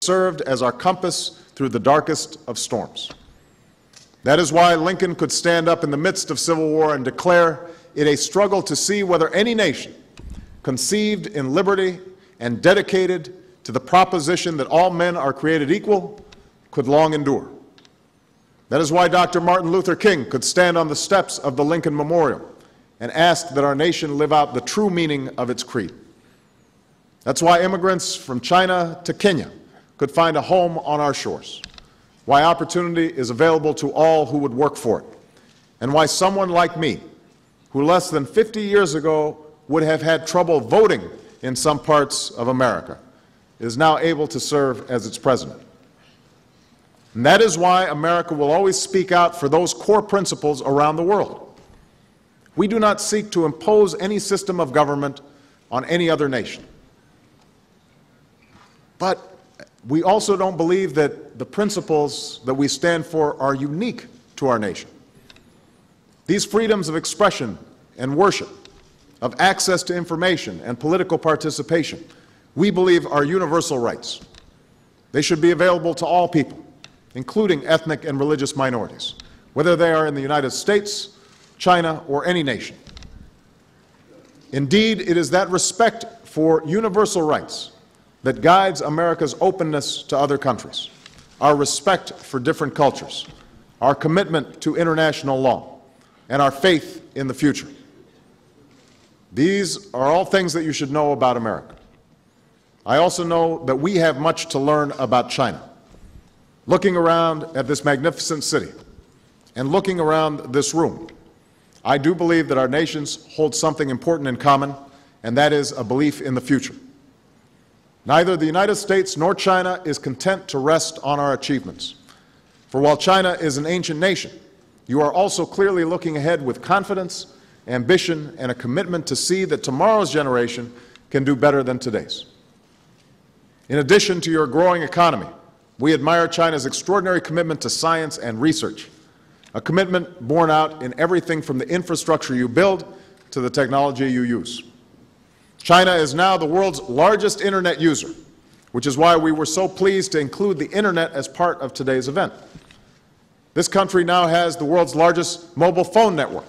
served as our compass through the darkest of storms. That is why Lincoln could stand up in the midst of civil war and declare it a struggle to see whether any nation conceived in liberty and dedicated to the proposition that all men are created equal could long endure. That is why Dr. Martin Luther King could stand on the steps of the Lincoln Memorial and ask that our nation live out the true meaning of its creed. That's why immigrants from China to Kenya could find a home on our shores, why opportunity is available to all who would work for it, and why someone like me, who less than 50 years ago would have had trouble voting in some parts of America, is now able to serve as its president. And that is why America will always speak out for those core principles around the world. We do not seek to impose any system of government on any other nation. But we also don't believe that the principles that we stand for are unique to our nation. These freedoms of expression and worship, of access to information and political participation, we believe are universal rights. They should be available to all people, including ethnic and religious minorities, whether they are in the United States, China, or any nation. Indeed, it is that respect for universal rights that guides America's openness to other countries, our respect for different cultures, our commitment to international law, and our faith in the future. These are all things that you should know about America. I also know that we have much to learn about China. Looking around at this magnificent city and looking around this room, I do believe that our nations hold something important in common, and that is a belief in the future. Neither the United States nor China is content to rest on our achievements. For while China is an ancient nation, you are also clearly looking ahead with confidence, ambition, and a commitment to see that tomorrow's generation can do better than today's. In addition to your growing economy, we admire China's extraordinary commitment to science and research, a commitment borne out in everything from the infrastructure you build to the technology you use. China is now the world's largest internet user, which is why we were so pleased to include the internet as part of today's event. This country now has the world's largest mobile phone network,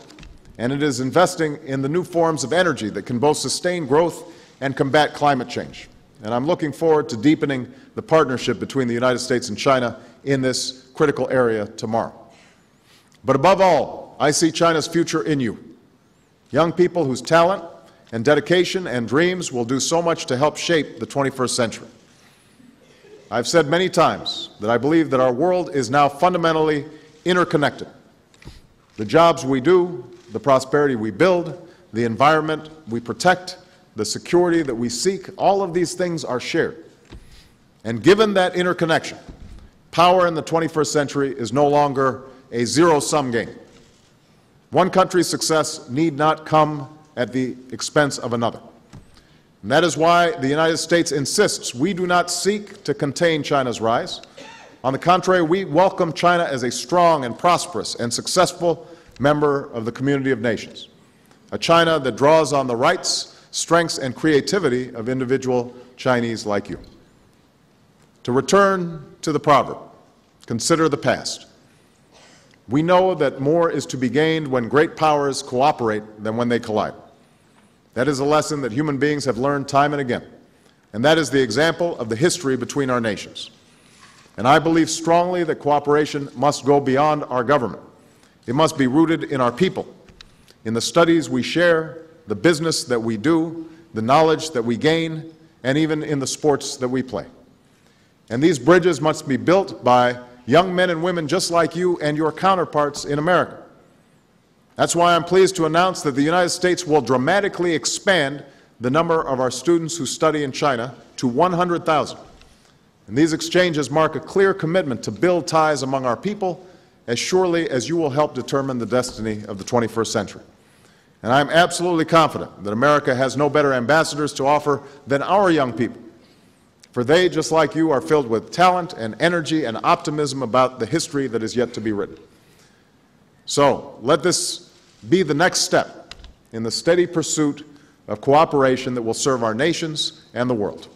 and it is investing in the new forms of energy that can both sustain growth and combat climate change. And I'm looking forward to deepening the partnership between the United States and China in this critical area tomorrow. But above all, I see China's future in you, young people whose talent and dedication and dreams will do so much to help shape the 21st century. I've said many times that I believe that our world is now fundamentally interconnected. The jobs we do, the prosperity we build, the environment we protect, the security that we seek, all of these things are shared. And given that interconnection, power in the 21st century is no longer a zero-sum game. One country's success need not come at the expense of another. And that is why the United States insists we do not seek to contain China's rise. On the contrary, we welcome China as a strong and prosperous and successful member of the community of nations, a China that draws on the rights, strengths, and creativity of individual Chinese like you. To return to the proverb, consider the past. We know that more is to be gained when great powers cooperate than when they collide. That is a lesson that human beings have learned time and again, and that is the example of the history between our nations. And I believe strongly that cooperation must go beyond our government. It must be rooted in our people, in the studies we share, the business that we do, the knowledge that we gain, and even in the sports that we play. And these bridges must be built by young men and women just like you and your counterparts in America. That's why I'm pleased to announce that the United States will dramatically expand the number of our students who study in China to 100,000. And these exchanges mark a clear commitment to build ties among our people as surely as you will help determine the destiny of the 21st century. And I'm absolutely confident that America has no better ambassadors to offer than our young people, for they, just like you, are filled with talent and energy and optimism about the history that is yet to be written. So let this be the next step in the steady pursuit of cooperation that will serve our nations and the world.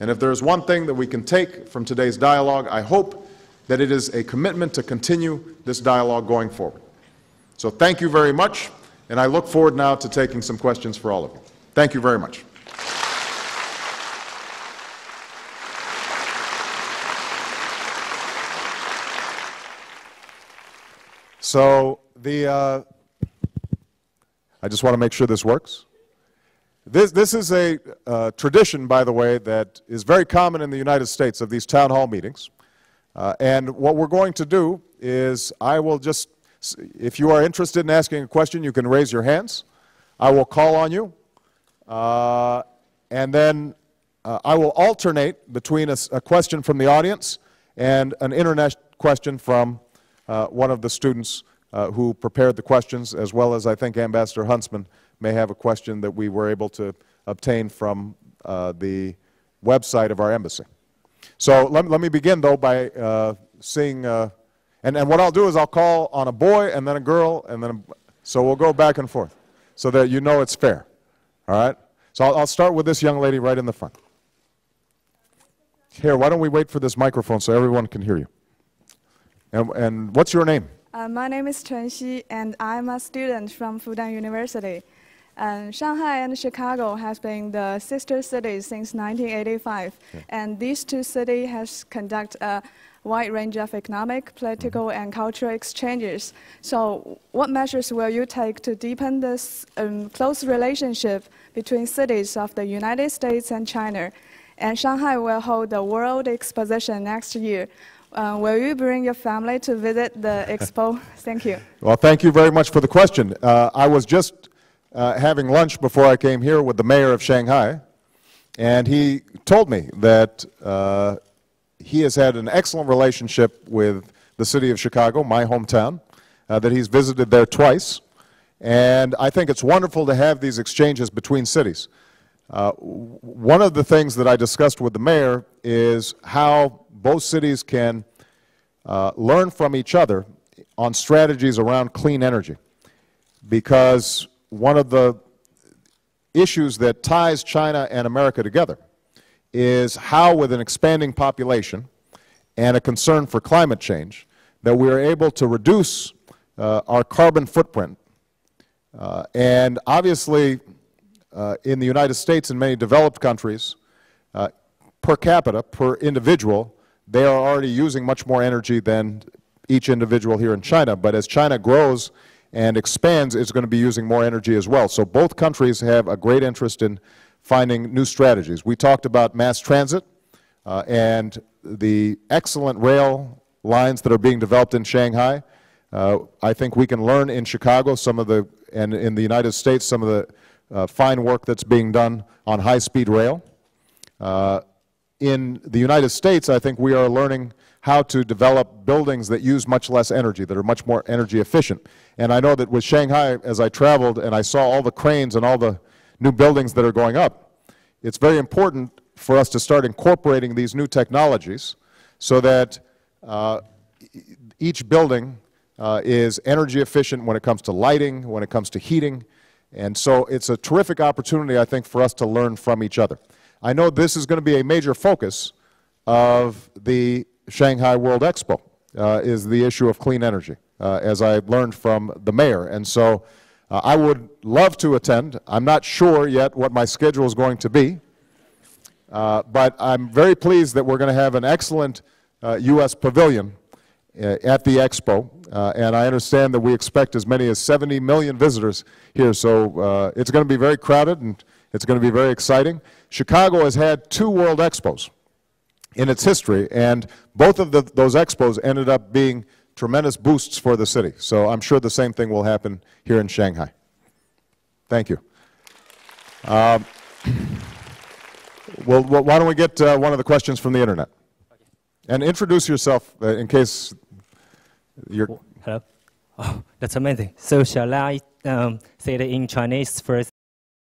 And if there's one thing that we can take from today's dialogue, I hope that it is a commitment to continue this dialogue going forward. So thank you very much, and I look forward now to taking some questions for all of you. Thank you very much. So I just want to make sure this works. This is a tradition, by the way, that is very common in the United States of these town hall meetings. And what we're going to do is I will just, if you are interested in asking a question, you can raise your hands. I will call on you. And then I will alternate between a question from the audience and an internet question from one of the students who prepared the questions, as well as I think Ambassador Huntsman may have a question that we were able to obtain from the website of our embassy. So let me begin, though, by seeing, and what I'll do is I'll call on a boy and then a girl, and then so we'll go back and forth so that you know it's fair. All right? So I'll start with this young lady right in the front. Here, why don't we wait for this microphone so everyone can hear you? And what's your name? My name is Chen Xi, and I'm a student from Fudan University. Shanghai and Chicago has been the sister cities since 1985, and these two cities have conducted a wide range of economic, political, and cultural exchanges. So what measures will you take to deepen this close relationship between cities of the United States and China? And Shanghai will hold the World Exposition next year. Will you bring your family to visit the expo? Thank you. Well, thank you very much for the question. I was just having lunch before I came here with the mayor of Shanghai, and he told me that he has had an excellent relationship with the city of Chicago, my hometown, that he's visited there twice, and I think it's wonderful to have these exchanges between cities. One of the things that I discussed with the mayor is how both cities can learn from each other on strategies around clean energy, because one of the issues that ties China and America together is how, with an expanding population and a concern for climate change, that we are able to reduce our carbon footprint. And obviously, in the United States and many developed countries, per capita, per individual, they are already using much more energy than each individual here in China. But as China grows and expands, it's going to be using more energy as well. So both countries have a great interest in finding new strategies. We talked about mass transit and the excellent rail lines that are being developed in Shanghai. I think we can learn in Chicago some of the, and in the United States, some of the fine work that's being done on high-speed rail. In the United States, I think we are learning how to develop buildings that use much less energy, that are much more energy efficient. And I know that with Shanghai, as I traveled and I saw all the cranes and all the new buildings that are going up, it's very important for us to start incorporating these new technologies so that each building is energy efficient when it comes to lighting, when it comes to heating. And so it's a terrific opportunity, I think, for us to learn from each other. I know this is going to be a major focus of the Shanghai World Expo, is the issue of clean energy, as I learned from the mayor. And so I would love to attend. I'm not sure yet what my schedule is going to be, but I'm very pleased that we're going to have an excellent U.S. pavilion at the Expo, and I understand that we expect as many as 70 million visitors here, so it's going to be very crowded and it's going to be very exciting. Chicago has had 2 World Expos in its history, and both of those expos ended up being tremendous boosts for the city. So I'm sure the same thing will happen here in Shanghai. Thank you. Well, why don't we get one of the questions from the internet? And introduce yourself in case you're... Hello. Oh, that's amazing. So shall I say it in Chinese first?